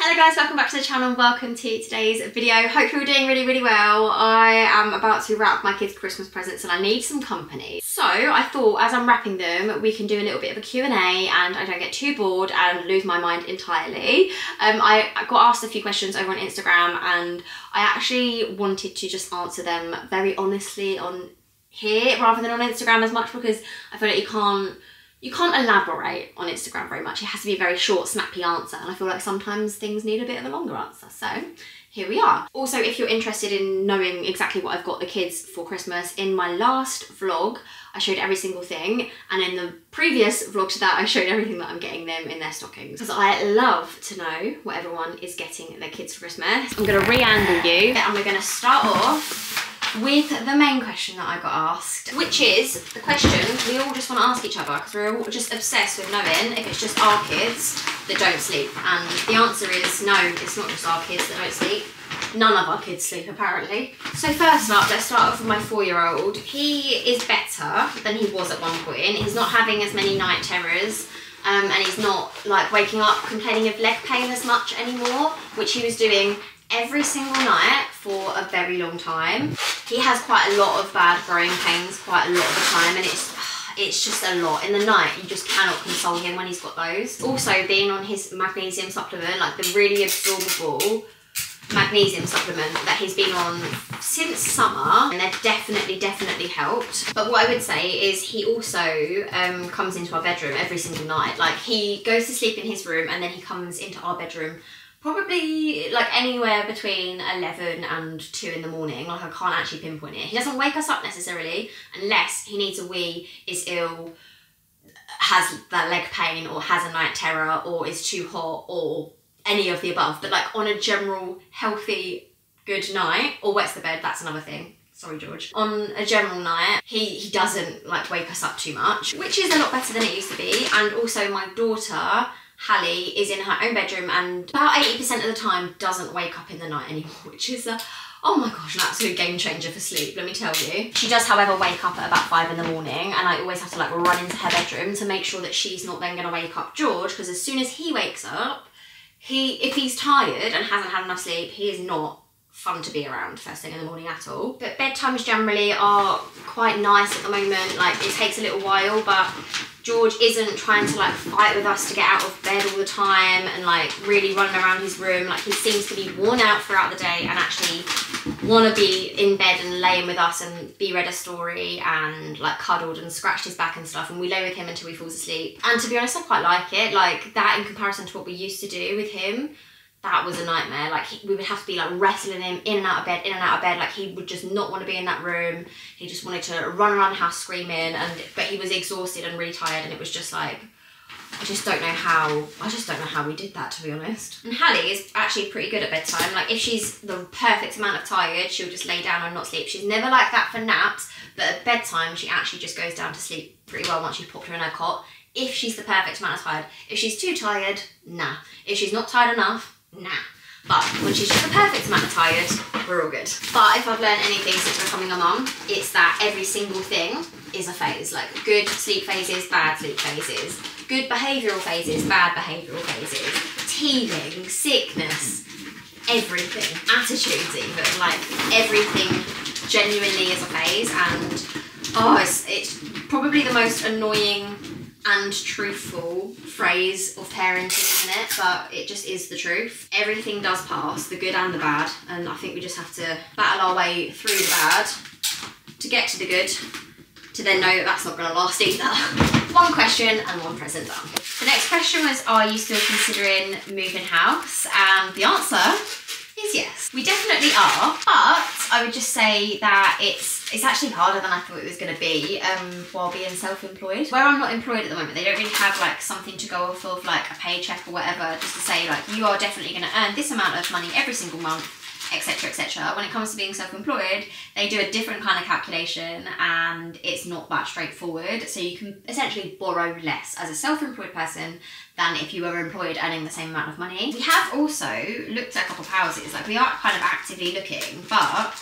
Hello guys, welcome back to the channel. Welcome to today's video. Hope you're all doing really well. I am about to wrap my kids' Christmas presents and I need some company. So I thought as I'm wrapping them, we can do a little bit of a Q&A and I don't get too bored and lose my mind entirely. I got asked a few questions over on Instagram and I actually wanted to just answer them very honestly on here rather than on Instagram as much, because I feel like you can't elaborate on Instagram very much. It has to be a very short, snappy answer. And I feel like sometimes things need a bit of a longer answer. So here we are. Also, if you're interested in knowing exactly what I've got the kids for Christmas, in my last vlog, I showed every single thing. And in the previous vlog to that, I showed everything that I'm getting them in their stockings. Because I love to know what everyone is getting their kids for Christmas. I'm gonna re-angle you and we're gonna start off with the main question that I got asked, which is the question we all just want to ask each other because we're all just obsessed with knowing if it's just our kids that don't sleep. And the answer is no, it's not just our kids that don't sleep. None of our kids sleep apparently. So first up, let's start off with my 4-year-old. He is better than he was at one point. He's not having as many night terrors. And he's not like waking up complaining of leg pain as much anymore, which he was doing every single night for a very long time. He has quite a lot of bad growing pains quite a lot of the time, and it's just a lot. In the night, you just cannot console him when he's got those. Also, being on his magnesium supplement, like the really absorbable magnesium supplement that he's been on since summer, and they've definitely helped. But what I would say is he also comes into our bedroom every single night. Like, he goes to sleep in his room and then he comes into our bedroom probably like anywhere between 11 and 2 in the morning. Like, I can't actually pinpoint it. He doesn't wake us up necessarily unless he needs a wee, is ill, has that leg pain, or has a night terror, or is too hot, or any of the above. But like on a general healthy good night, or wets the bed, that's another thing. Sorry, George. On a general night, he doesn't like wake us up too much, which is a lot better than it used to be. And also my daughter, Hallie, is in her own bedroom and about 80% of the time doesn't wake up in the night anymore, which is oh my gosh, an absolute game changer for sleep, let me tell you. She does, however, wake up at about 5 in the morning, and I always have to like run into her bedroom to make sure that she's not then gonna wake up George, because as soon as he wakes up, if he's tired and hasn't had enough sleep, he is not fun to be around first thing in the morning at all. But bedtimes generally are quite nice at the moment. Like, it takes a little while, but George isn't trying to like fight with us to get out of bed all the time and like really running around his room. Like, he seems to be worn out throughout the day and actually want to be in bed and laying with us and be read a story and like cuddled and scratched his back and stuff, and we lay with him until he falls asleep. And to be honest, I quite like it. Like, that in comparison to what we used to do with him, that was a nightmare. Like, we would have to be like wrestling him in and out of bed, in and out of bed. Like, he would just not want to be in that room. He just wanted to run around the house screaming, but he was exhausted and really tired, and it was just like, I just don't know how we did that, to be honest. And Hallie is actually pretty good at bedtime. Like, if she's the perfect amount of tired, she'll just lay down and not sleep. She's never like that for naps, but at bedtime, she actually just goes down to sleep pretty well once you've popped her in her cot. If she's the perfect amount of tired. If she's too tired, nah. If she's not tired enough, nah. But when she's just the perfect amount of tired, we're all good. But if I've learned anything since becoming a mum, it's that every single thing is a phase. Like, good sleep phases, bad sleep phases. Good behavioural phases, bad behavioural phases. Teething, sickness, everything. Attitudes even. Like, everything genuinely is a phase. And it's probably the most annoying and truthful phrase of parenting, isn't it? But it just is the truth. Everything does pass, the good and the bad, and I think we just have to battle our way through the bad to get to the good, to then know that that's not going to last either. One question and one present done. The next question was, are you still considering moving house? And the answer is yes. We definitely are, but I would just say that it's actually harder than I thought it was going to be while being self-employed. Where I'm not employed at the moment, they don't really have like something to go off of, like a paycheck or whatever, just to say like, you are definitely going to earn this amount of money every single month, etc, etc. When it comes to being self-employed, they do a different kind of calculation and it's not that straightforward. So you can essentially borrow less as a self-employed person than if you were employed earning the same amount of money. We have also looked at a couple of houses. Like, we are kind of actively looking, but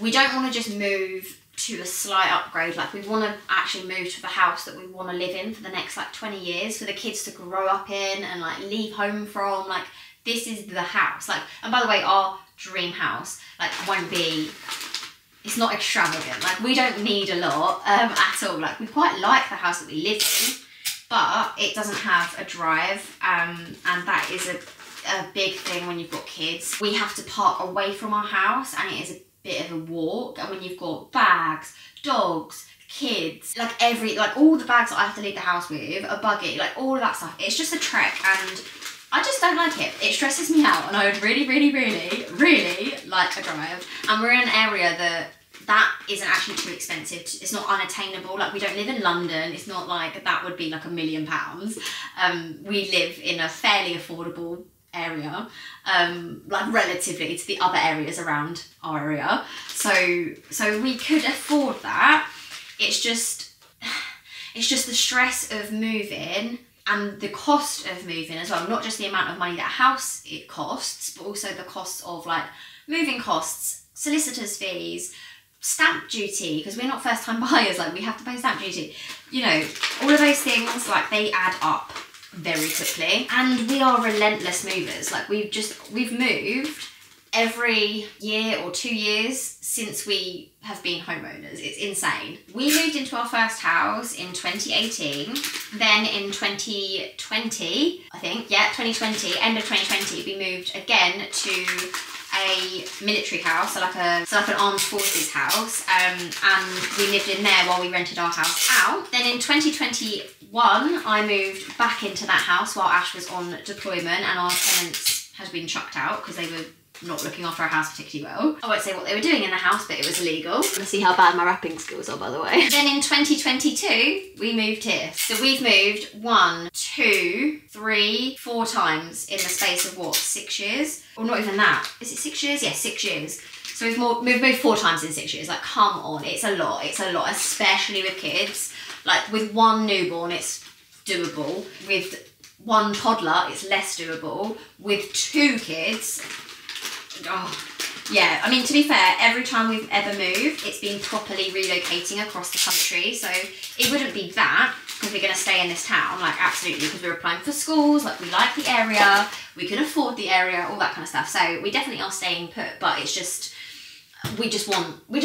we don't want to just move to a slight upgrade. Like, we want to actually move to the house that we want to live in for the next like 20 years, for the kids to grow up in and like leave home from. Like, this is the house. Like, and by the way, our dream house, like, won't be, it's not extravagant. Like, we don't need a lot at all. Like, we quite like the house that we live in, but it doesn't have a drive, and that is a big thing when you've got kids. We have to park away from our house, and it is a bit of a walk. And when you've got bags, dogs, kids, like all the bags that I have to leave the house with, a buggy, like all of that stuff, it's just a trek, and I just don't like it. It stresses me out, and I would really, really, really, really like a drive. And we're in an area that isn't actually too expensive. It's not unattainable. Like, we don't live in London. It's not like that would be like £1 million. We live in a fairly affordable area, like relatively to the other areas around our area. So we could afford that. It's just the stress of moving and the cost of moving as well. Not just the amount of money that a house it costs, but also the costs of like moving costs, solicitors' fees, stamp duty, because we're not first time buyers, like we have to pay stamp duty. You know, all of those things, like they add up very quickly. And we are relentless movers. Like we've moved every year or 2 years since we have been homeowners. It's insane. We moved into our first house in 2018. Then in 2020, I think, yeah, 2020, end of 2020, we moved again to a military house, so like an armed forces house, and we lived in there while we rented our house out. Then in 2021, I moved back into that house while Ash was on deployment, and our tenants had been chucked out because they were not looking after our house particularly well. I won't say what they were doing in the house, but it was illegal. Let's see how bad my wrapping skills are, by the way. Then in 2022, we moved here. So we've moved 1, 2, 3, 4 times in the space of what, 6 years? Or not even that. Is it 6 years? Yeah, 6 years. So we've moved 4 times in 6 years. Like, come on, it's a lot, especially with kids. Like, with 1 newborn, it's doable. With 1 toddler, it's less doable. With 2 kids, oh, yeah. I mean, to be fair, every time we've ever moved, it's been properly relocating across the country. So it wouldn't be that, because we're going to stay in this town, like absolutely, because we're applying for schools, like we like the area, we can afford the area, all that kind of stuff. So we definitely are staying put, but it's just, I just want the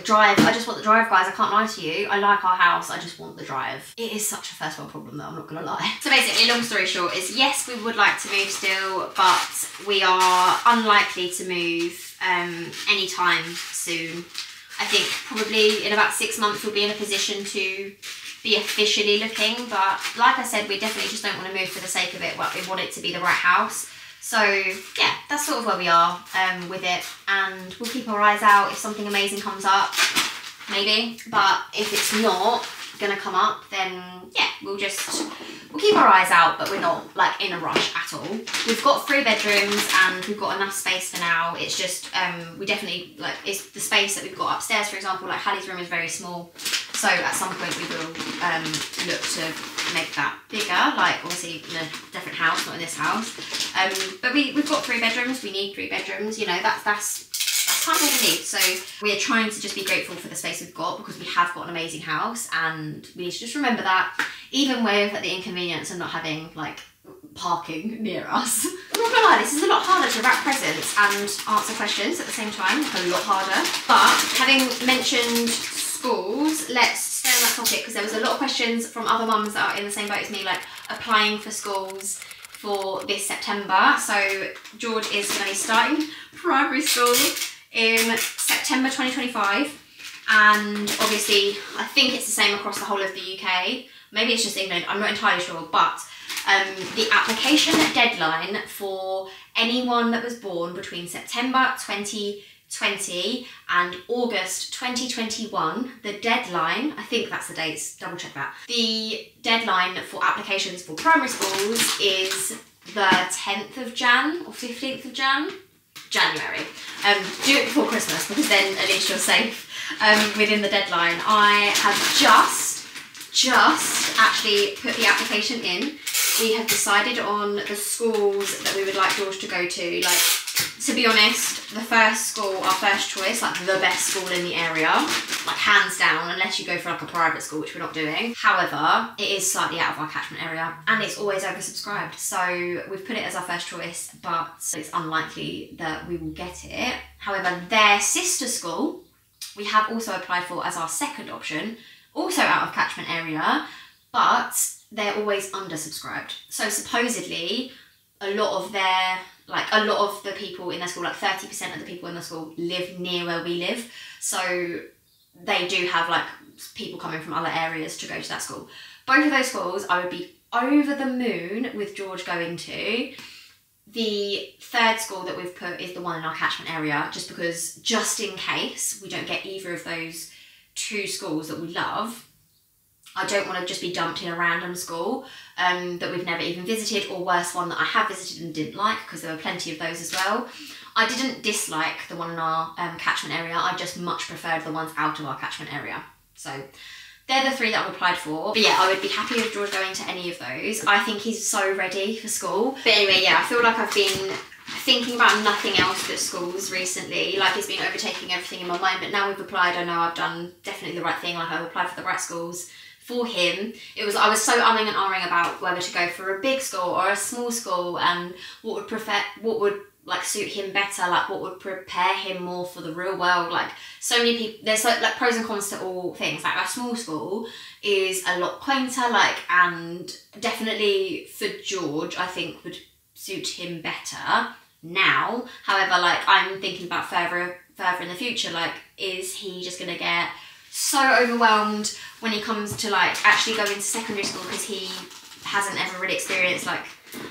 drive. I just want the drive, guys. I can't lie to you. I like our house. I just want the drive. It is such a first world problem, though. I'm not going to lie. So basically, long story short is, yes, we would like to move still, but we are unlikely to move anytime soon. I think probably in about 6 months we'll be in a position to be officially looking. But like I said, we definitely just don't want to move for the sake of it. We want it to be the right house. So yeah, that's sort of where we are with it, and we'll keep our eyes out if something amazing comes up, maybe. But if it's not gonna come up, then yeah, we'll keep our eyes out, but we're not like in a rush at all. We've got 3 bedrooms and we've got enough space for now. It's just we definitely, like, it's the space that we've got upstairs, for example. Like, Hallie's room is very small, so at some point we will look to make that bigger, like obviously in a different house, not in this house. But we've got 3 bedrooms. We need 3 bedrooms. You know, that's kind of what we need. So we're trying to just be grateful for the space we've got, because we have got an amazing house, and we need to just remember that, even with the inconvenience of not having like parking near us. I'm not gonna lie, this is a lot harder to wrap presents and answer questions at the same time. A lot harder. But having mentioned schools, let's stay on that topic, because there was a lot of questions from other mums that are in the same boat as me, like applying for schools for this September. So George is going to be starting primary school in September 2025, and obviously I think it's the same across the whole of the UK. Maybe it's just England, I'm not entirely sure, but the application deadline for anyone that was born between September 2020 and August 2021, the deadline, I think that's the dates, double check that. The deadline for applications for primary schools is the 10th of Jan or 15th of January. Do it before Christmas, because then at least you're safe within the deadline. I have just actually put the application in. We have decided on the schools that we would like George to go to. Like, to be honest, the first school, our first choice, like the best school in the area, like hands down, unless you go for like a private school, which we're not doing. However, it is slightly out of our catchment area and it's always oversubscribed. So we've put it as our first choice, but it's unlikely that we will get it. However, their sister school, we have also applied for as our second option, also out of catchment area, but they're always undersubscribed. So supposedly, a lot of the people in their school, like 30% of the people in the school live near where we live. So they do have like people coming from other areas to go to that school. Both of those schools I would be over the moon with George going to. The third school that we've put is the one in our catchment area, just because, just in case we don't get either of those two schools that we love, I don't want to just be dumped in a random school that we've never even visited, or worse, one that I have visited and didn't like, because there were plenty of those as well. I didn't dislike the one in our catchment area, I just much preferred the ones out of our catchment area. So they're the three that I've applied for. But yeah, I would be happy with George going to any of those. I think he's so ready for school. But anyway, yeah, I feel like I've been thinking about nothing else but schools recently. Like, it's been overtaking everything in my mind, but now we've applied, I know I've done definitely the right thing. Like, I've applied for the right schools for him. I was so umming and ahhing about whether to go for a big school or a small school, and what would like suit him better, like what would prepare him more for the real world. Like, so many people, there's like pros and cons to all things. Like, a small school is a lot quainter, like, and definitely for George, I think would suit him better now. However, like, I'm thinking about further in the future, like, is he just gonna get so overwhelmed when he comes to like actually go into secondary school, because he hasn't ever really experienced like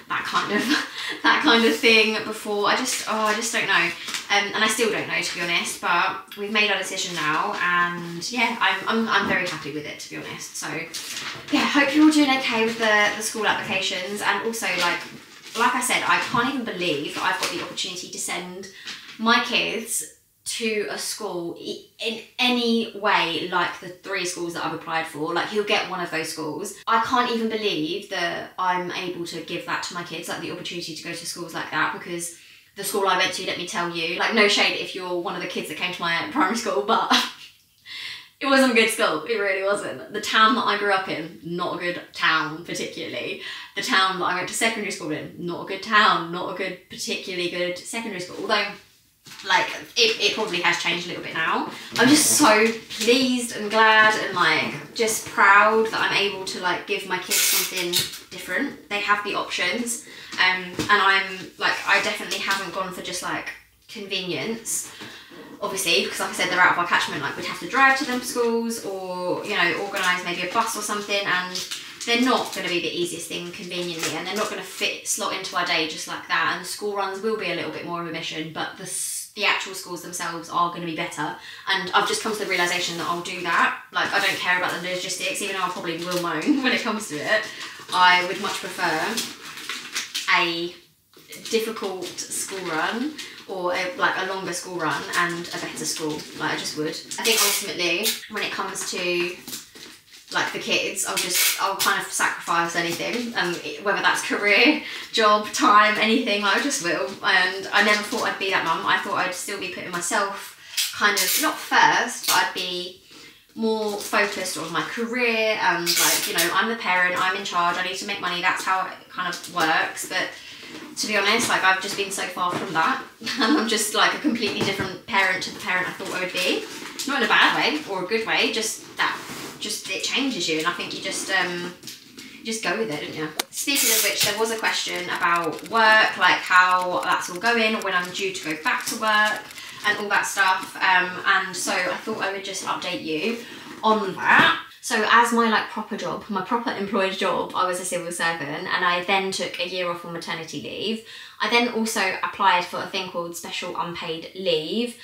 that kind of thing before. I just don't know, and I still don't know, to be honest. But we've made our decision now, and yeah, I'm very happy with it, to be honest. So yeah, hope you're all doing okay with the school applications. And also, like I said, I can't even believe that I've got the opportunity to send my kids to a school in any way like the 3 schools that I've applied for. Like, he'll get one of those schools. I can't even believe that I'm able to give that to my kids, like the opportunity to go to schools like that, because the school I went to, let me tell you, like, no shade if you're one of the kids that came to my primary school, but it wasn't a good school. It really wasn't. The town that I grew up in, not a good town particularly. The town that I went to secondary school in, not a good town, not a good, particularly good secondary school. Although, like, it probably has changed a little bit now. I'm just so pleased and glad and like just proud that I'm able to like give my kids something different. They have the options, and I'm like, I definitely haven't gone for just like convenience, obviously, because like I said, they're out of our catchment. Like, we'd have to drive to them schools, or, you know, organise maybe a bus or something, and they're not going to be the easiest thing conveniently, and they're not going to slot into our day just like that. And the school runs will be a little bit more of a mission, but the actual schools themselves are going to be better. And I've just come to the realisation that I'll do that. Like, I don't care about the logistics, even though I probably will moan when it comes to it. I would much prefer a difficult school run, or like a longer school run and a better school. Like, I just would. I think ultimately, when it comes to like the kids, I'll kind of sacrifice anything, whether that's career, job, time, anything, like, I just will. And I never thought I'd be that mum. I thought I'd still be putting myself kind of, not first, but I'd be more focused on my career, and like, you know, I'm the parent, I'm in charge, I need to make money, that's how it kind of works. But to be honest, like, I've just been so far from that, and I'm just like a completely different parent to the parent I thought I would be. Not in a bad way or a good way, just it changes you, and I think you just go with it, don't you? Speaking of which, there was a question about work, like how that's all going, when I'm due to go back to work and all that stuff, and so I thought I would just update you on that. So as my like proper job, my proper employed job, I was a civil servant, and I then took a year off on maternity leave. I then also applied for a thing called special unpaid leave,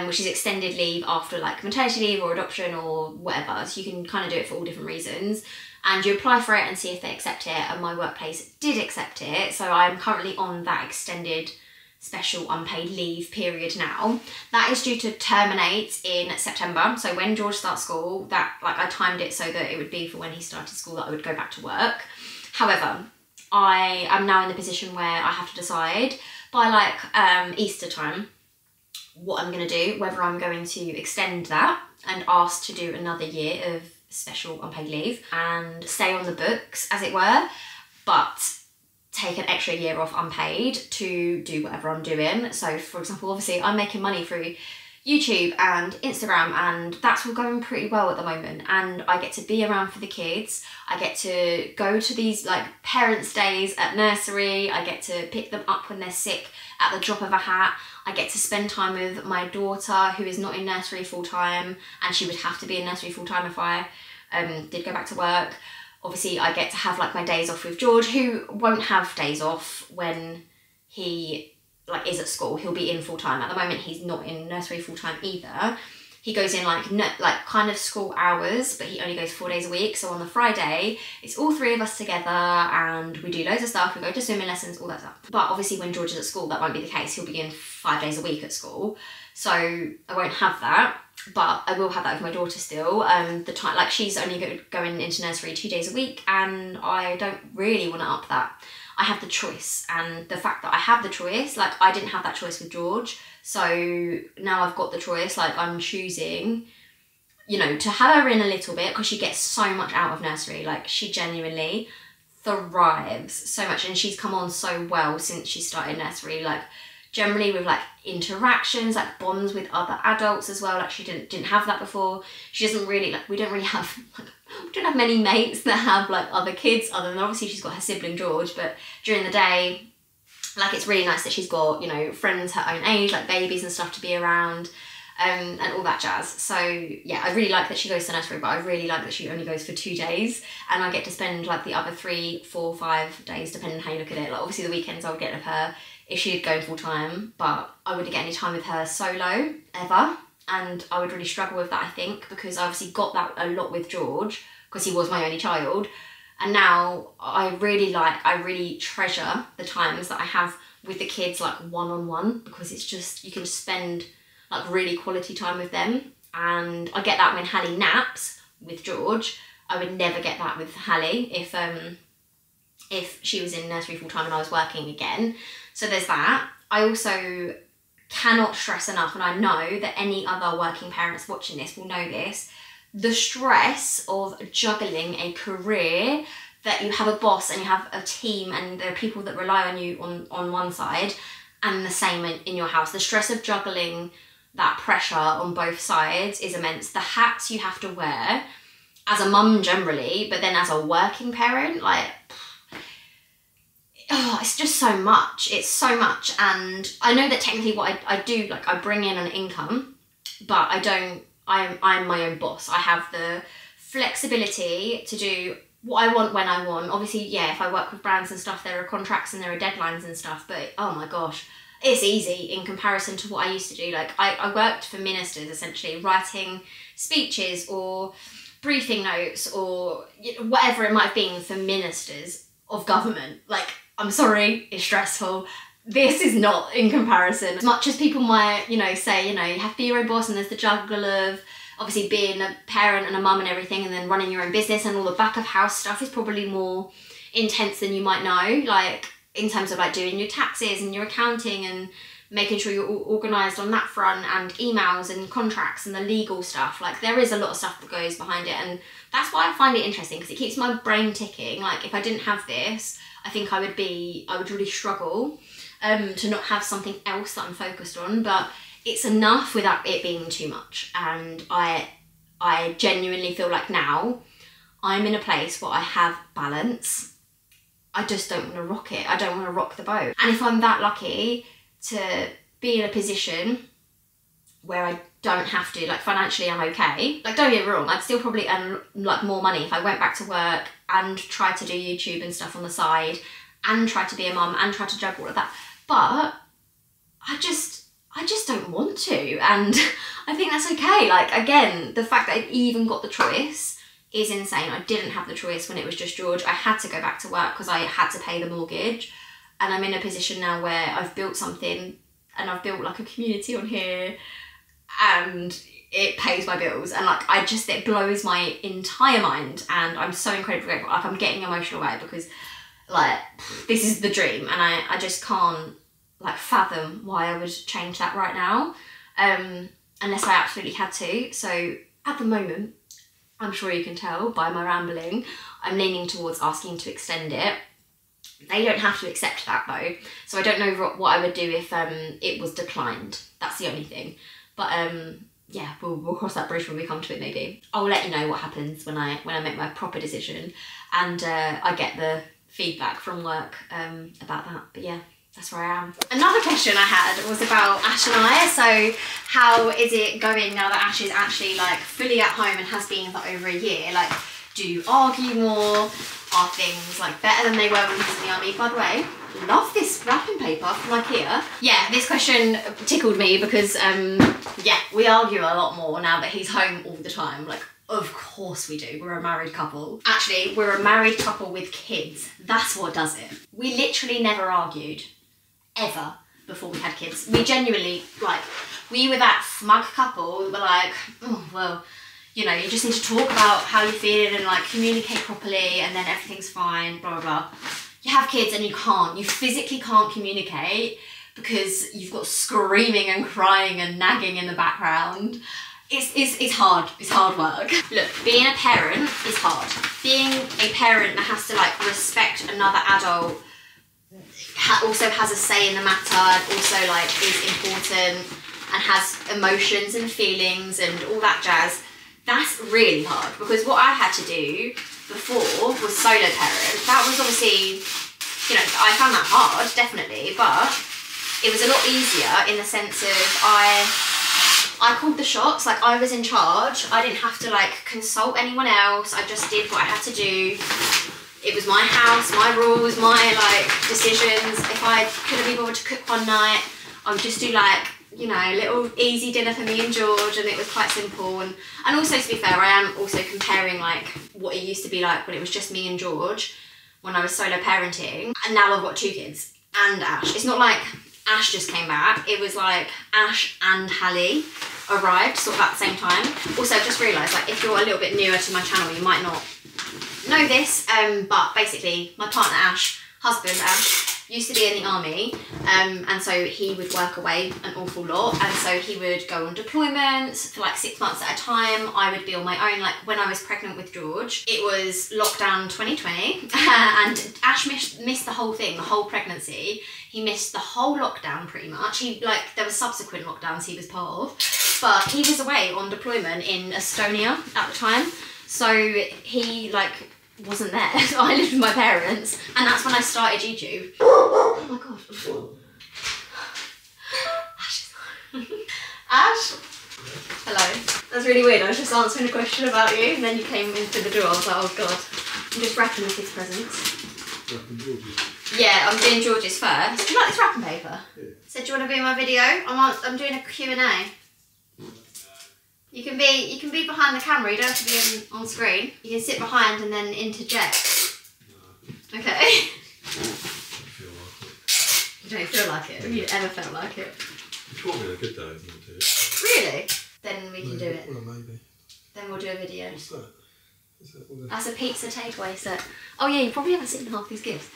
which is extended leave after like maternity leave or adoption or whatever. So you can kind of do it for all different reasons. And you apply for it and see if they accept it, and my workplace did accept it. So I'm currently on that extended special unpaid leave period now. That is due to terminate in September. So when George starts school, that, like, I timed it so that it would be for when he started school that I would go back to work. However, I am now in the position where I have to decide, by like Easter time, what I'm going to do, whether I'm going to extend that and ask to do another year of special unpaid leave and stay on the books, as it were, but take an extra year off unpaid to do whatever I'm doing. So for example, obviously I'm making money through YouTube and Instagram, and that's all going pretty well at the moment, and I get to be around for the kids. I get to go to these like parents' days at nursery. I get to pick them up when they're sick at the drop of a hat. I get to spend time with my daughter, who is not in nursery full time, and she would have to be in nursery full time if I did go back to work. Obviously I get to have like my days off with George, who won't have days off when he like is at school. He'll be in full time. At the moment he's not in nursery full time either. He goes in like kind of school hours, but he only goes 4 days a week. So on the Friday, it's all three of us together and we do loads of stuff. We go to swimming lessons, all that stuff. But obviously when George is at school, that won't be the case. He'll be in 5 days a week at school. So I won't have that, but I will have that with my daughter still. The time, like she's only going into nursery 2 days a week, and I don't really want to up that. I have the choice, and the fact that I have the choice, like I didn't have that choice with George, so now I've got the choice. Like I'm choosing, you know, to have her in a little bit, because she gets so much out of nursery. Like she genuinely thrives so much, and she's come on so well since she started nursery, like generally with like interactions, like bonds with other adults as well. Like she didn't have that before. She doesn't really, like, we don't really have like, we don't have many mates that have like other kids, other than obviously she's got her sibling George, but during the day, like it's really nice that she's got, you know, friends her own age, like babies and stuff to be around, and all that jazz. So yeah, I really like that she goes to nursery, but I really like that she only goes for 2 days, and I get to spend like the other 3, 4, 5 days, depending on how you look at it. Like obviously the weekends I would get with her if she had gone full time, but I wouldn't get any time with her solo ever. And I would really struggle with that, I think, because I obviously got that a lot with George because he was my only child. And now I really treasure the times that I have with the kids, like one-on-one, because it's just, you can just spend like really quality time with them. And I get that when Hallie naps with George. I would never get that with Hallie if she was in nursery full time and I was working again. So there's that. I also cannot stress enough, and I know that any other working parents watching this will know this, the stress of juggling a career that you have a boss and you have a team and there are people that rely on you on one side, and the same in your house. The stress of juggling that pressure on both sides is immense. The hats you have to wear as a mum generally, but then as a working parent, like, oh, it's just so much. It's so much. And I know that technically what I do, like I bring in an income, but I'm my own boss. I have the flexibility to do what I want when I want. Obviously, yeah, if I work with brands and stuff, there are contracts and there are deadlines and stuff, but oh my gosh, it's easy in comparison to what I used to do. Like I worked for ministers, essentially, writing speeches or briefing notes or whatever it might have been for ministers of government. Like, I'm sorry, it's stressful. This is not in comparison. As much as people might, you know, say, you know, you have to be your own boss and there's the juggle of obviously being a parent and a mum and everything, and then running your own business and all the back of house stuff is probably more intense than you might know, like in terms of like doing your taxes and your accounting and making sure you're all organised on that front, and emails and contracts and the legal stuff. Like there is a lot of stuff that goes behind it, and that's why I find it interesting, because it keeps my brain ticking. Like if I didn't have this, I think I would really struggle to not have something else that I'm focused on, but it's enough without it being too much. And I genuinely feel like now I'm in a place where I have balance. I just don't want to rock it. I don't want to rock the boat. And if I'm that lucky to be in a position where I don't have to, like financially I'm okay. Like don't get me wrong, I'd still probably earn like more money if I went back to work and tried to do YouTube and stuff on the side and tried to be a mum and tried to juggle all of that. But I just don't want to, and I think that's okay. Like again, the fact that I even got the choice is insane. I didn't have the choice when it was just George. I had to go back to work because I had to pay the mortgage, and I'm in a position now where I've built something, and I've built like a community on here, and it pays my bills, and like it blows my entire mind, and I'm so incredibly grateful. Like I'm getting emotional about it because like this is the dream, and I just can't like fathom why I would change that right now, unless I absolutely had to. So at the moment, I'm sure you can tell by my rambling, I'm leaning towards asking to extend it. They don't have to accept that though, so I don't know what I would do if it was declined. That's the only thing. But yeah, we'll cross that bridge when we come to it maybe. I'll let you know what happens when I make my proper decision and I get the feedback from work about that. But yeah, that's where I am. Another question I had was about Ash and I. So how is it going now that Ash is actually like fully at home and has been for over a year? Like, do you argue more? Are things like better than they were when he was in the army? By the way, love this wrapping paper from IKEA. Yeah, this question tickled me because yeah, we argue a lot more now that he's home all the time. Like, of course we do. We're a married couple. Actually, we're a married couple with kids. That's what does it. We literally never argued, ever, before we had kids. We genuinely, like, we were that smug couple that were like, oh, well, you know, you just need to talk about how you're feeling and like communicate properly and then everything's fine, blah, blah, blah. You have kids and you physically can't communicate because you've got screaming and crying and nagging in the background. It's hard work. Look, being a parent is hard. Being a parent that has to like respect another adult, also has a say in the matter, also like is important and has emotions and feelings and all that jazz. That's really hard because what I had to do before was solo parent. That was obviously, you know, I found that hard, definitely, but it was a lot easier in the sense of I called the shots, like I was in charge. I didn't have to like consult anyone else. I just did what I had to do. It was my house, my rules, my like decisions. If I couldn't be bothered to cook one night, I would just do like, you know, a little easy dinner for me and George, and it was quite simple. And also, to be fair, I am also comparing like what it used to be like when it was just me and George when I was solo parenting, and now I've got 2 kids and Ash. It's not like Ash just came back, it was like Ash and Hallie arrived sort of at the same time. Also, I've just realised, like, if you're a little bit newer to my channel, you might not know this, but basically my partner Ash, husband Ash, used to be in the army, and so he would work away an awful lot, and so he would go on deployments for like 6 months at a time. I would be on my own. Like when I was pregnant with George, it was lockdown 2020 and Ash missed the whole thing, the whole pregnancy. He missed the whole lockdown pretty much. There were subsequent lockdowns he was part of, but he was away on deployment in Estonia at the time, so he like wasn't there. So I lived with my parents, and that's when I started YouTube. Oh my god. Ash? Hello. That's really weird. I was just answering a question about you, and then you came into the door. I was like, oh god. I'm just wrapping the kids' presents. Wrapping George's? Yeah, I'm doing George's first. Do you like this wrapping paper? Yeah. So do you want to be in my video? I'm doing a Q&A. You can be behind the camera, you don't have to be on screen. You can sit behind and then interject. No. Okay. I feel like it. You don't feel like it? Have you ever felt like it? You caught me on a good day and not do it. Really? Then we can do it. Well, maybe. Then we'll do a video. What's that? Is that what That's a pizza takeaway set. Oh yeah, you probably haven't seen half these gifts.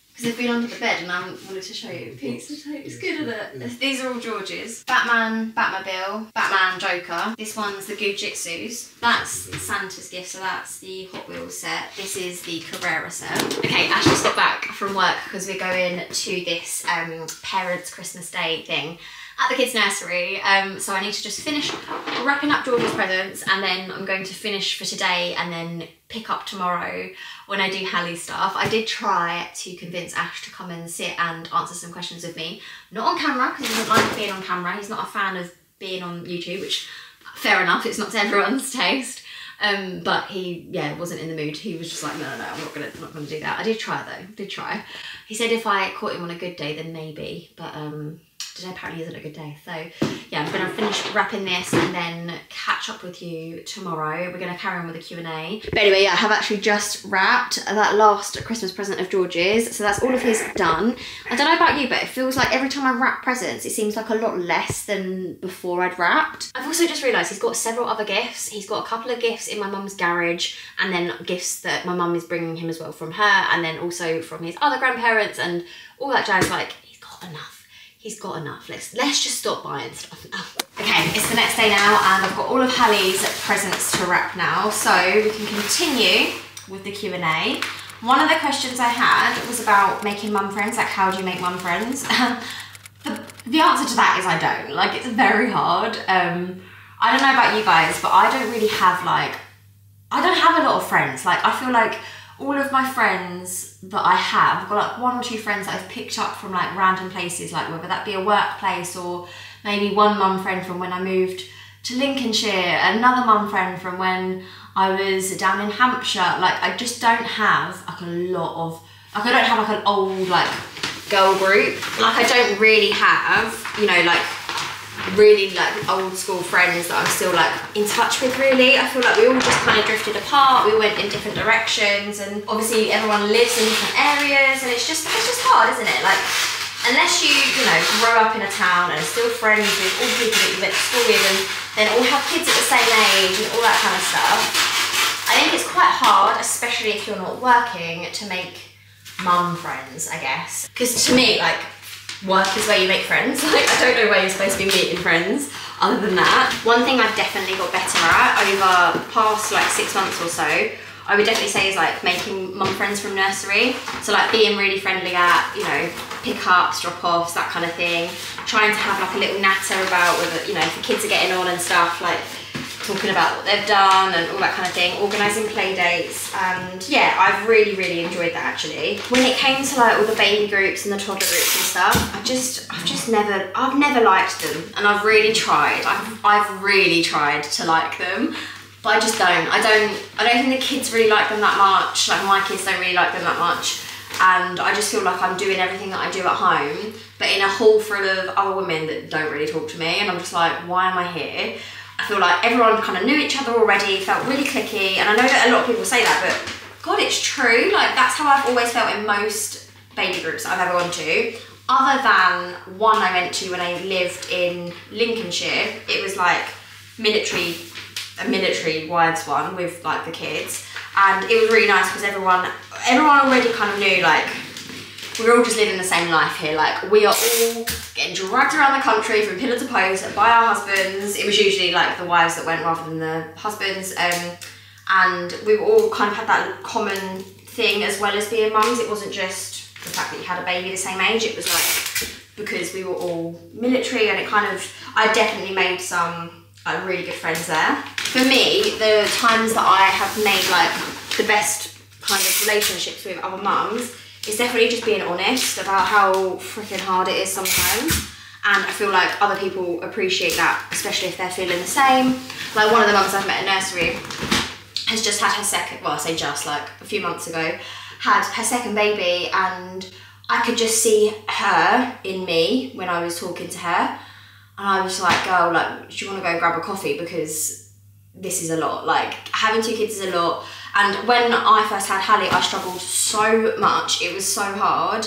Because they've been under the bed and I wanted to show you. Pizza tape, it's good, isn't it? Yeah. These are all George's. Batman, Batmobile, Batman, Joker. This one's the Goo-Jitsus. That's Santa's gift, so that's the Hot Wheels set. This is the Carrera set. Okay, Ash just got back from work because we're going to this parents' Christmas Day thing at the kids' nursery, so I need to just finish wrapping up George's presents, and then I'm going to finish for today and then pick up tomorrow when I do Hallie's stuff. I did try to convince Ash to come and sit and answer some questions with me. Not on camera, because he doesn't like being on camera. He's not a fan of being on YouTube, which, fair enough, it's not to everyone's taste. But he, yeah, wasn't in the mood. He was just like, no, I'm not gonna do that. I did try though, He said if I caught him on a good day, then maybe, but today apparently isn't a good day. So yeah, I'm gonna finish wrapping this and then catch up with you tomorrow. We're gonna carry on with the Q&A. But anyway, yeah, I have actually just wrapped that last Christmas present of George's. So that's all of his done. I don't know about you, but it feels like every time I wrap presents, it seems like a lot less than before I'd wrapped. I've also just realised he's got several other gifts. He's got a couple of gifts in my mum's garage, and then gifts that my mum is bringing him as well from her, and then also from his other grandparents and all that jazz. Like, he's got enough. he's got enough. Let's just stop buying stuff now. Okay, it's the next day now and I've got all of Hallie's presents to wrap now, so we can continue with the Q&A. One of the questions I had was about making mum friends, like how do you make mum friends? The answer to that is I don't. Like, it's very hard. I don't know about you guys, but I don't really have I don't have a lot of friends. Like, I feel like all of my friends that I have, I've got like 1 or 2 friends that I've picked up from like random places, like whether that be a workplace or maybe one mum friend from when I moved to Lincolnshire, another mum friend from when I was down in Hampshire. Like, I just don't have like a lot of, like I don't have like an old like girl group. Like, I don't really have, you know, like really like old school friends that I'm still like in touch with really. I feel like we all just kind of drifted apart, we went in different directions, and obviously everyone lives in different areas, and it's just hard, isn't it? Like, unless you know, grow up in a town and are still friends with all the people that you went to school with and then all have kids at the same age and all that kind of stuff, I think it's quite hard, especially if you're not working, to make mum friends, I guess. Because to me, like, work is where you make friends. Like, I don't know where you're supposed to be meeting friends other than that. One thing I've definitely got better at over the past like 6 months or so, I would definitely say, is like making mum friends from nursery. So like being really friendly at, you know, pick-ups, drop-offs, that kind of thing. Trying to have like a little natter about whether, you know, if the kids are getting on and stuff, like talking about what they've done and all that kind of thing, organising play dates, and yeah, I've really enjoyed that actually. When it came to like all the baby groups and the toddler groups and stuff, I've never liked them, and I've really tried. I've really tried to like them, but I just don't. I don't think the kids really like them that much. Like, my kids don't really like them that much, and I just feel like I'm doing everything that I do at home, but in a hall full of other women that don't really talk to me, and I'm just like, why am I here? I feel like everyone kind of knew each other already, felt really cliquey, and I know that a lot of people say that, but God, it's true. Like, that's how I've always felt in most baby groups that I've ever gone to. Other than one I went to when I lived in Lincolnshire, it was like a military wives one with like the kids, and it was really nice because everyone already kind of knew, like, we're all just living the same life here. Like, we are all getting dragged around the country from pillar to post by our husbands. It was usually like the wives that went rather than the husbands, and we all kind of had that common thing as well as being mums. It wasn't just the fact that you had a baby the same age, it was like because we were all military, and it kind of, I definitely made some really good friends there. For me, the times that I have made like the best kind of relationships with other mums, it's definitely just being honest about how freaking hard it is sometimes. And I feel like other people appreciate that, especially if they're feeling the same. Like, one of the mums I've met in nursery has just had her second, well, I say just, like a few months ago, had her second baby, and I could just see her in me when I was talking to her. And I was like, girl, like, do you want to go grab a coffee? Because this is a lot. Like, having 2 kids is a lot. And when I first had Hallie, I struggled so much. It was so hard.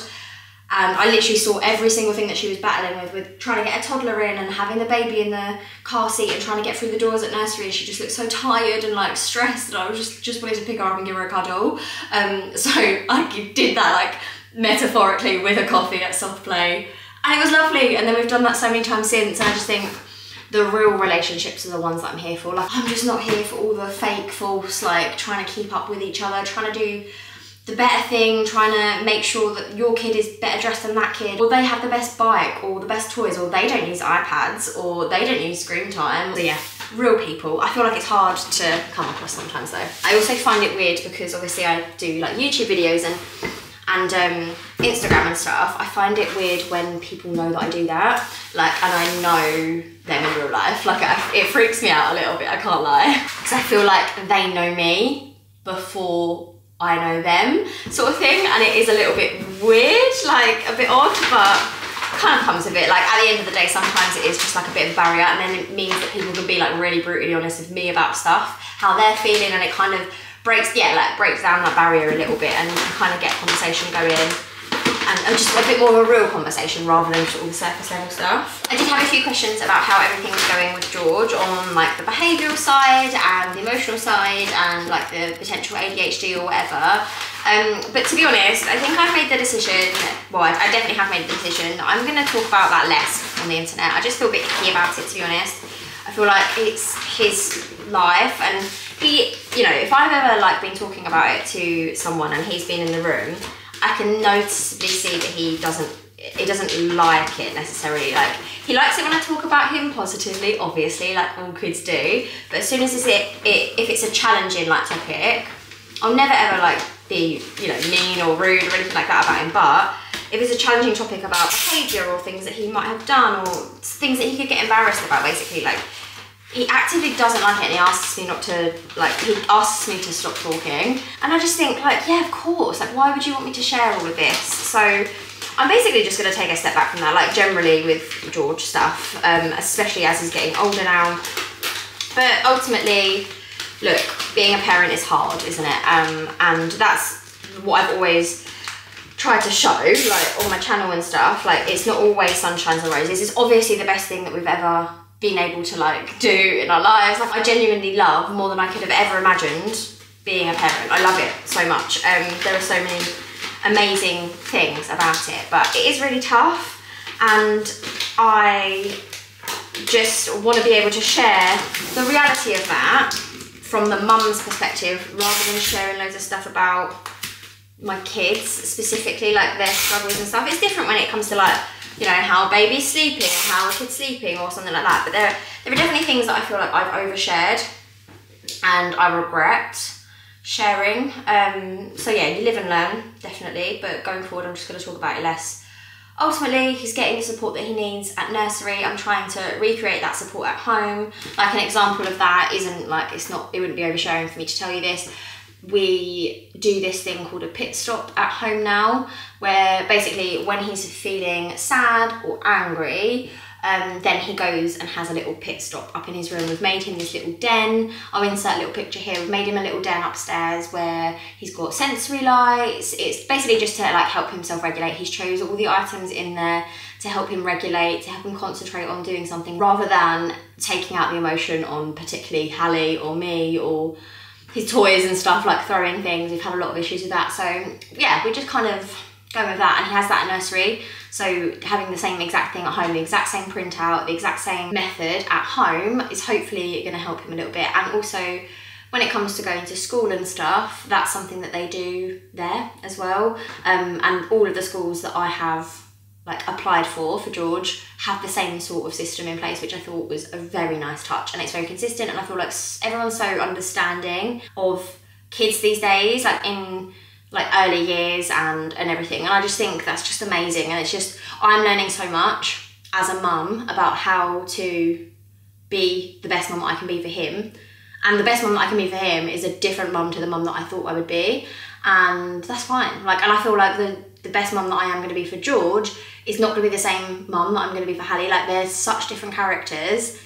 And I literally saw every single thing that she was battling with trying to get a toddler in and having the baby in the car seat and trying to get through the doors at nursery. And she just looked so tired and like stressed, and I was just wanted to pick her up and give her a cuddle. So I did that like metaphorically with a coffee at soft play. And it was lovely. And then we've done that so many times since. And I just think the real relationships are the ones that I'm here for. Like, I'm just not here for all the fake, false, like trying to keep up with each other, trying to do the better thing, trying to make sure that your kid is better dressed than that kid, or they have the best bike, or the best toys, or they don't use iPads, or they don't use screen time. So yeah, real people. I feel like it's hard to come across sometimes though. I also find it weird because obviously I do like YouTube videos and Instagram and stuff. I find it weird when people know that I do that, like, and I know them in real life. Like, it freaks me out a little bit, I can't lie, because I feel like they know me before I know them, sort of thing, and it is a little bit weird, like a bit odd, but kind of comes with it. Like, at the end of the day, sometimes it is just like a bit of a barrier, and then it means that people can be like really brutally honest with me about stuff, how they're feeling, and it kind of breaks down that barrier a little bit, and you can kind of get conversation going, and just a bit more of a real conversation rather than all the surface level stuff. I did have a few questions about how everything was going with George on like the behavioural side and the emotional side and like the potential ADHD or whatever. But to be honest, I think I've made the decision, well, I definitely have made the decision, I'm going to talk about that less on the internet. I just feel a bit icky about it, to be honest. I feel like it's his life, and he, you know, if I've ever like been talking about it to someone and he's been in the room, I can noticeably see that he doesn't like it necessarily. Like, he likes it when I talk about him positively, obviously, like all kids do. But as soon as if it's a challenging like topic, I'll never ever like be, you know, mean or rude or anything like that about him. But if it's a challenging topic about behaviour or things that he might have done or things that he could get embarrassed about, basically, like, he actively doesn't like it and he asks me not to, like, he asks me to stop talking. And I just think, like, yeah, of course, like, why would you want me to share all of this? So I'm basically just going to take a step back from that, like, generally with George stuff, especially as he's getting older now. But ultimately, look, being a parent is hard, isn't it? And that's what I've always tried to show, like, on my channel and stuff. Like, it's not always sunshines and roses. It's obviously the best thing that we've ever been able to like do in our lives. Like, I genuinely love, more than I could have ever imagined, being a parent. I love it so much. There are so many amazing things about it, but it is really tough, and I just want to be able to share the reality of that from the mum's perspective, rather than sharing loads of stuff about my kids specifically, like their struggles and stuff. It's different when it comes to, like, you know, how a baby's sleeping or how a kid's sleeping or something like that. But there are definitely things that I feel like I've overshared and I regret sharing. So yeah, you live and learn, definitely. But going forward, I'm just going to talk about it less. Ultimately, he's getting the support that he needs at nursery. I'm trying to recreate that support at home. Like, an example of that isn't like, it wouldn't be oversharing for me to tell you this. We do this thing called a pit stop at home now, where basically when he's feeling sad or angry, then he goes and has a little pit stop up in his room. We've made him this little den. I'll insert a little picture here. We've made him a little den upstairs where he's got sensory lights. It's basically just to like help him self-regulate. He's chose all the items in there to help him regulate, to help him concentrate on doing something, rather than taking out the emotion on particularly Hallie or me or his toys and stuff, like throwing things. We've had a lot of issues with that. So yeah, we just kind of go with that. And he has that at nursery. So having the same exact thing at home, the exact same printout, the exact same method at home is hopefully going to help him a little bit. And also when it comes to going to school and stuff, that's something that they do there as well. And all of the schools that I have like applied for George have the same sort of system in place, which I thought was a very nice touch, and it's very consistent. And I feel like everyone's so understanding of kids these days, like in like early years and everything. And I just think that's just amazing. And it's just, I'm learning so much as a mum about how to be the best mum that I can be for him. And the best mum that I can be for him is a different mum to the mum that I thought I would be. And that's fine. Like, and I feel like the best mum that I am going to be for George is not going to be the same mum that I'm going to be for Hallie. Like, there's such different characters,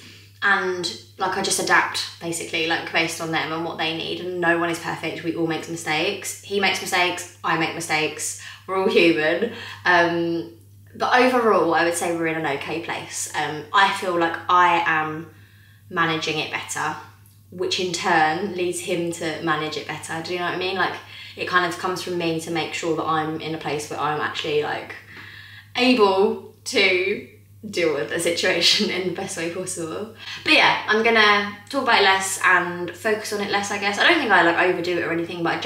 and like I just adapt basically, like based on them and what they need. And no one is perfect. We all make mistakes. He makes mistakes. I make mistakes. We're all human. But overall, I would say we're in an okay place. I feel like I am managing it better, which in turn leads him to manage it better. Do you know what I mean? Like, it kind of comes from me to make sure that I'm in a place where I'm actually like able to deal with the situation in the best way possible. But yeah, I'm gonna talk about it less and focus on it less, I guess. I don't think I like overdo it or anything, but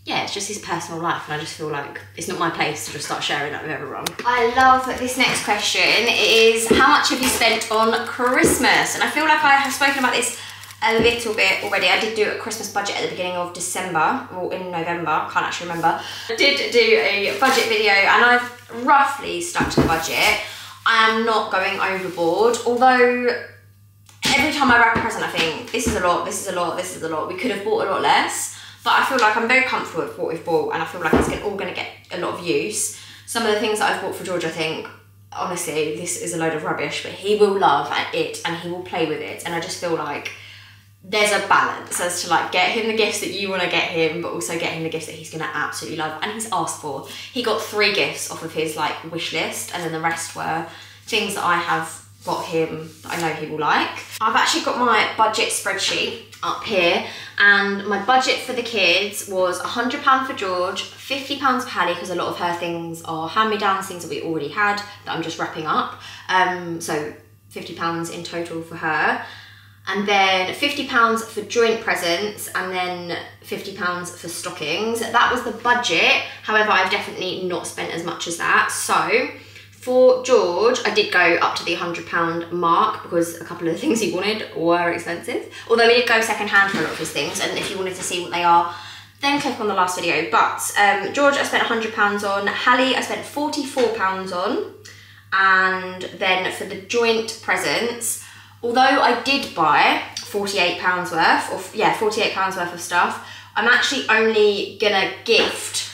yeah, it's just his personal life, and I just feel like it's not my place to just start sharing that with everyone. I love this next question. It is, how much have you spent on Christmas? And I feel like I have spoken about this a little bit already. I did do a Christmas budget at the beginning of December, or in November, I can't actually remember. I did do a budget video, and I've roughly stuck to the budget. I am not going overboard, although every time I wrap a present I think, this is a lot, this is a lot, this is a lot. We could have bought a lot less, but I feel like I'm very comfortable with what we've bought, and I feel like it's all going to get a lot of use. Some of the things that I've bought for George, I think, honestly, this is a load of rubbish, but he will love it and he will play with it. And I just feel like there's a balance as to like get him the gifts that you want to get him, but also get him the gifts that he's going to absolutely love and he's asked for. He got 3 gifts off of his like wish list, and then the rest were things that I have got him that I know he will like. I've actually got my budget spreadsheet up here, and my budget for the kids was £100 for George, £50 for Hallie, because a lot of her things are hand-me-downs, things that we already had that I'm just wrapping up. So £50 in total for her. And then £50 for joint presents, and then £50 for stockings. That was the budget. However, I've definitely not spent as much as that. So for George, I did go up to the £100 mark because a couple of the things he wanted were expensive. Although we did go second hand for a lot of his things, and if you wanted to see what they are, then click on the last video. But George, I spent £100 on. Hallie, I spent £44 on. And then for the joint presents, although I did buy £48 worth, £48 worth of stuff, I'm actually only gonna gift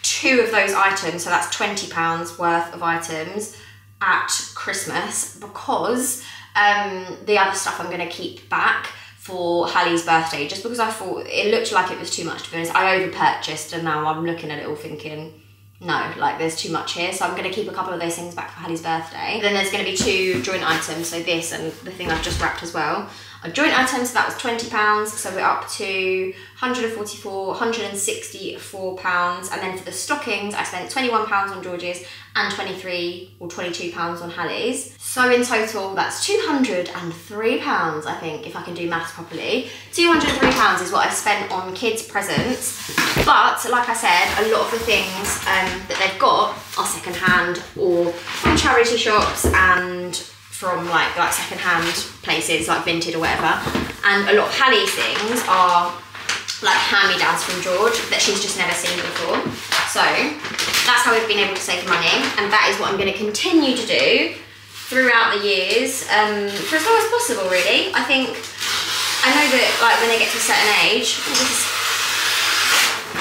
2 of those items, so that's £20 worth of items at Christmas, because the other stuff I'm gonna keep back for Hallie's birthday, just because I thought it looked like it was too much, to be honest. I over purchased, and now I'm looking at it all thinking, no, like there's too much here. So I'm going to keep a couple of those things back for Hallie's birthday. Then there's going to be 2 joint items, so this and the thing I've just wrapped as well. A joint item, so that was £20, so we're up to £164, and then for the stockings, I spent £21 on George's and £23 or £22 on Hallie's. So in total, that's £203, I think, if I can do maths properly. £203 is what I spent on kids' presents. But like I said, a lot of the things that they've got are secondhand or from charity shops and from like second-hand places like Vinted or whatever. And a lot of Hallie's things are like hand-me-downs from George that she's just never seen before. So that's how we've been able to save money, and that is what I'm going to continue to do throughout the years, for as long as possible, really. I think, I know that like when they get to a certain age,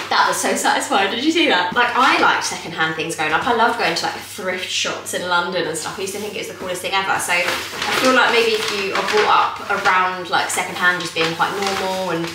that was so satisfying, did you see that? Like, I liked second-hand things growing up. I loved going to like thrift shops in London and stuff. I used to think it was the coolest thing ever. So I feel like maybe if you are brought up around like second-hand just being quite normal and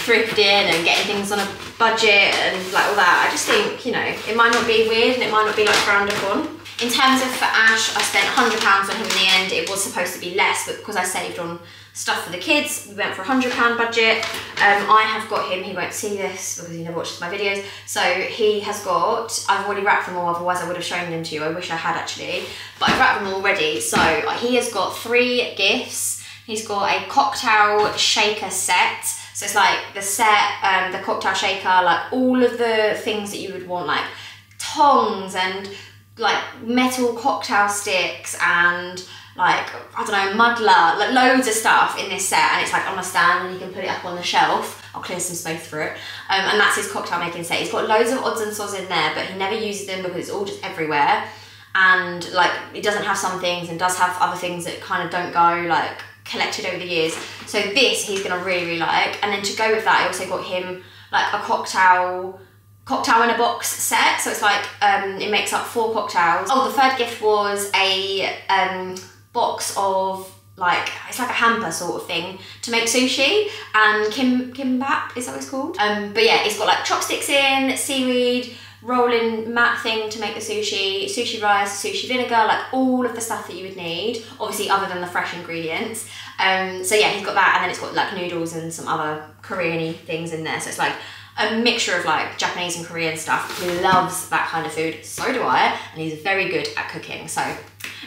thrifting and getting things on a budget and like all that, I just think, you know, it might not be weird and it might not be like frowned upon. In terms of for Ash, I spent £100 on him in the end. It was supposed to be less, but because I saved on stuff for the kids, we went for a £100 budget. I have got him, he won't see this because he never watches my videos, so he has got, I've already wrapped them all, otherwise I would have shown them to you. I wish I had actually, but I've wrapped them already. So he has got 3 gifts. He's got a cocktail shaker set. So it's like the set, the cocktail shaker, like all of the things that you would want, like tongs and like metal cocktail sticks and like, I don't know, muddler, like loads of stuff in this set, and it's like on a stand and you can put it up on the shelf. I'll clear some space for it. And that's his cocktail making set. He's got loads of odds and sods in there, but he never uses them because it's all just everywhere. And like, it doesn't have some things and does have other things that kind of don't go, like collected over the years. So this he's gonna really, really like. And then to go with that, I also got him like a cocktail in a box set. So it's like, it makes up 4 cocktails. Oh, the 3rd gift was a box of like, it's like a hamper sort of thing to make sushi and kimbap, is that what it's called? But yeah, it's got like chopsticks in, seaweed, rolling mat thing to make the sushi rice, sushi vinegar, like all of the stuff that you would need, obviously other than the fresh ingredients. So yeah, he's got that, and then it's got like noodles and some other Korean-y things in there. So it's like a mixture of like Japanese and Korean stuff. He loves that kind of food, so do I, and he's very good at cooking, so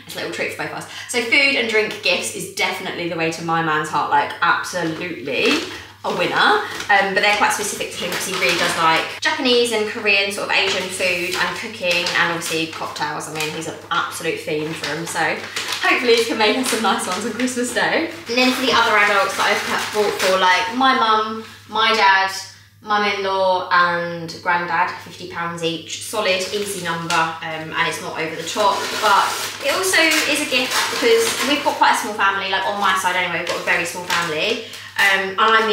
it's a little treat for both of us. So food and drink gifts is definitely the way to my man's heart, like absolutely a winner. But they're quite specific to him because he really does like Japanese and Korean sort of Asian food and cooking, and obviously cocktails. I mean, he's an absolute fiend for them, so hopefully he can make us some nice ones on Christmas Day. And then for the other adults that I've bought for, like my mum, my dad, mum-in-law and granddad, £50 each. Solid, easy number, and it's not over the top, but it also is a gift because we've got quite a small family, like on my side anyway, we've got a very small family. And I'm like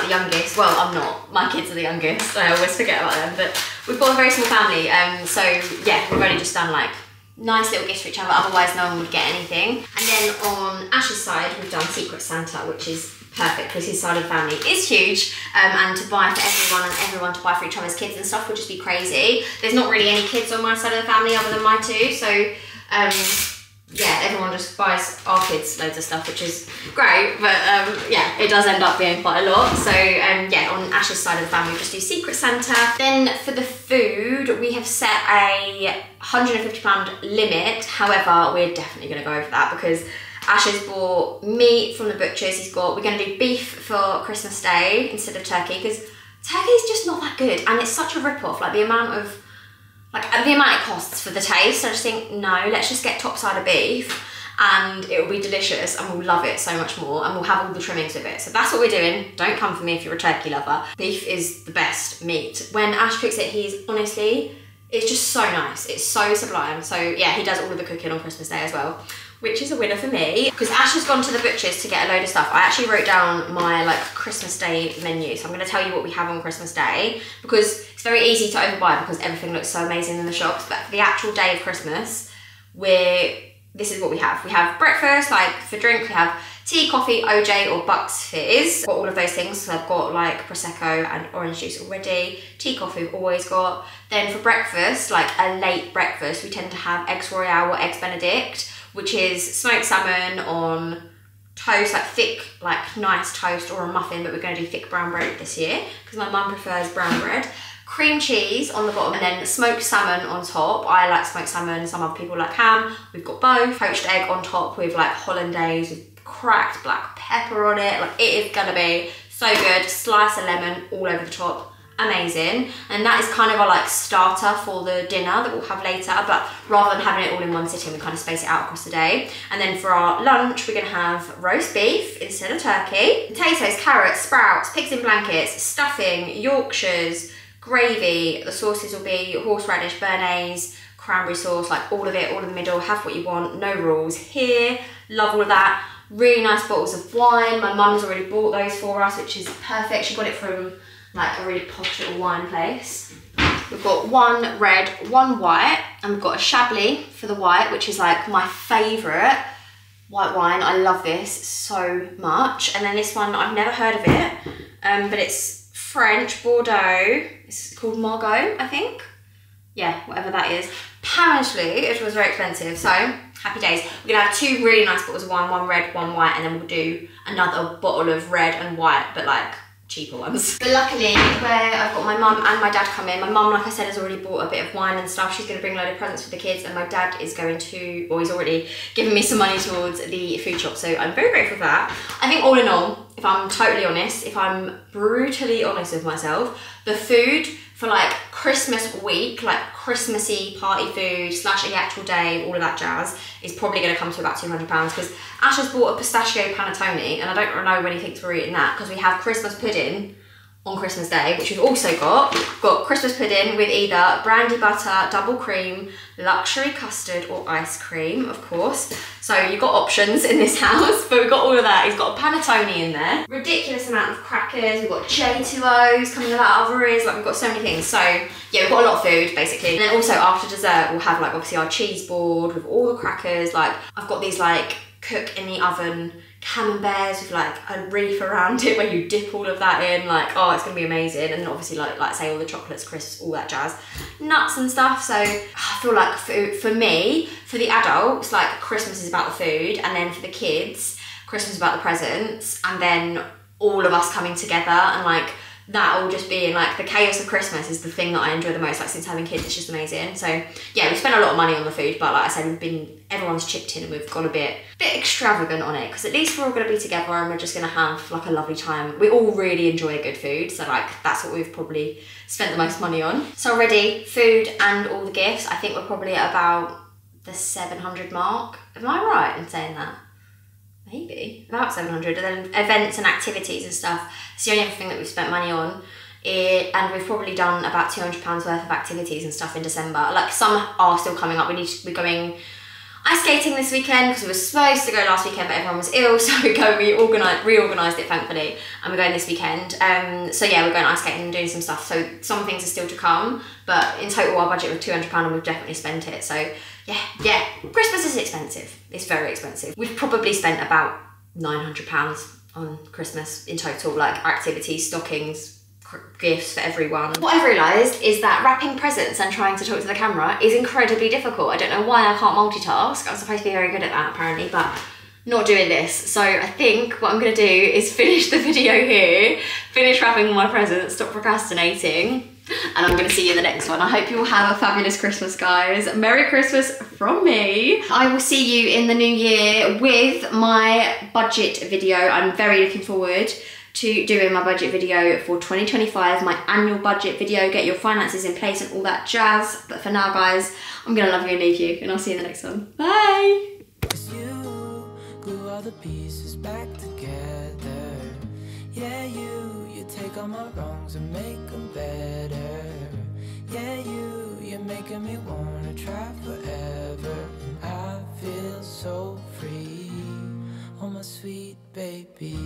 the youngest. Well, I'm not, my kids are the youngest, I always forget about them, but we've got a very small family, so yeah, we've only just done like nice little gifts for each other, otherwise no one would get anything. And then on Ash's side, we've done Secret Santa, which is perfect because his side of the family is huge, and to buy for everyone and everyone to buy for each other's kids and stuff would just be crazy. There's not really any kids on my side of the family other than my 2, so yeah, everyone everyone just buys our kids loads of stuff, which is great, but yeah, it does end up being quite a lot. So yeah, on Ash's side of the family, we just do Secret Santa. Then for the food, we have set a £150 limit. However, we're definitely going to go over that because Ash has bought meat from the butchers. We're going to do beef for Christmas Day instead of turkey because turkey's just not that good and it's such a rip-off. Like the amount it costs for the taste. I just think, no, let's just get topside beef and it will be delicious and we'll love it so much more and we'll have all the trimmings with it. So that's what we're doing. Don't come for me if you're a turkey lover. Beef is the best meat. When Ash cooks it, it's just so nice. It's so sublime. So yeah, he does all of the cooking on Christmas Day as well, which is a winner for me. Because Ash has gone to the butcher's to get a load of stuff. I actually wrote down my Christmas Day menu. So I'm gonna tell you what we have on Christmas Day because it's very easy to overbuy because everything looks so amazing in the shops. But for the actual day of Christmas, this is what we have. We have breakfast, for drink, we have tea, coffee, OJ or Bucks Fizz. Got all of those things. So I've got Prosecco and orange juice already. Tea, coffee we've always got. Then for breakfast, a late breakfast, we tend to have eggs royale or eggs benedict, which is smoked salmon on toast, thick, nice toast or a muffin, but we're going to do thick brown bread this year because my mum prefers brown bread. Cream cheese on the bottom and then smoked salmon on top. I like smoked salmon, some other people like ham. We've got both. Poached egg on top with hollandaise with cracked black pepper on it. It is going to be so good. Slice of lemon all over the top. Amazing. And that is kind of our starter for the dinner that we'll have later, but rather than having it all in one sitting, we kind of space it out across the day. And then for our lunch, we're going to have roast beef instead of turkey, potatoes, carrots, sprouts, pigs in blankets, stuffing, Yorkshires, gravy. The sauces will be horseradish, béarnaise, cranberry sauce, all of it, all in the middle. Have what you want, no rules here. Love all of that. Really nice bottles of wine. My mum's already bought those for us, which is perfect. She got it from a really posh little wine place. We've got one red, one white, and we've got a Chablis for the white, which is my favourite white wine. I love this so much. And then this one, I've never heard of it, but it's French, Bordeaux. It's called Margot, I think. Yeah, whatever that is. Apparently, it was very expensive, so happy days. We're gonna have two really nice bottles of wine, one red, one white, and then we'll do another bottle of red and white, but cheaper ones. But luckily, where I've got my mum and my dad come in, my mum, like I said, has already bought a bit of wine and stuff. She's going to bring a load of presents for the kids, and my dad is going to, or he's already given me some money towards the food shop, so I'm very grateful for that. I think all in all, if I'm totally honest, if I'm brutally honest with myself, the food for Christmas week, Christmassy party food / the actual day, all of that jazz, is probably going to come to about £200 because Ash has bought a pistachio panettone and I don't know when he thinks we're eating that because we have Christmas pudding on Christmas Day, which we've also got. We've got Christmas pudding with either brandy butter, double cream, luxury custard or ice cream, of course. So you've got options in this house, but we've got all of that. He's got a panettone in there. Ridiculous amount of crackers. We've got J2Os coming out of our ears. We've got so many things. So yeah, we've got a lot of food basically. And then also after dessert, we'll have obviously our cheese board with all the crackers. I've got these cook in the oven camemberts with a wreath around it where you dip all of that in. Oh, it's gonna be amazing. And then obviously say all the chocolates, crisps, all that jazz, nuts and stuff. So I feel for me, for the adults, Christmas is about the food, and then for the kids, Christmas is about the presents, and then all of us coming together and that all just being the chaos of Christmas is the thing that I enjoy the most. Since having kids, it's just amazing. So yeah, we spent a lot of money on the food, but I said, everyone's chipped in and we've gone a bit extravagant on it because at least we're all going to be together and we're just going to have a lovely time. We all really enjoy good food, so that's what we've probably spent the most money on. So already, food and all the gifts, I think we're probably at about the 700 mark. Am I right in saying that? Maybe about 700, and then events and activities and stuff. It's the only other thing that we've spent money on. And we've probably done about £200 worth of activities and stuff in December. Some are still coming up. We're going ice skating this weekend because we were supposed to go last weekend, but everyone was ill, so we reorganised it thankfully, and we're going this weekend. So yeah, we're going ice skating and doing some stuff. So some things are still to come, but in total our budget was £200 and we've definitely spent it. So yeah, Christmas is expensive. It's very expensive. We've probably spent about £900 on Christmas in total, activities, stockings, gifts for everyone. What I've realised is that wrapping presents and trying to talk to the camera is incredibly difficult. I don't know why I can't multitask. I'm supposed to be very good at that apparently, but not doing this. So I think what I'm gonna do is finish the video here, finish wrapping all my presents, stop procrastinating, and I'm gonna see you in the next one. I hope you all have a fabulous Christmas, guys. Merry Christmas from me. I will see you in the new year with my budget video. I'm very looking forward to doing my budget video for 2025, my annual budget video, get your finances in place and all that jazz. But for now, guys, I'm gonna love you and leave you, and I'll see you in the next one. Bye. You glue all the pieces back together. Yeah, you take all my wrongs and make them better. Yeah, you're making me wanna try forever. And I feel so free, oh my sweet baby.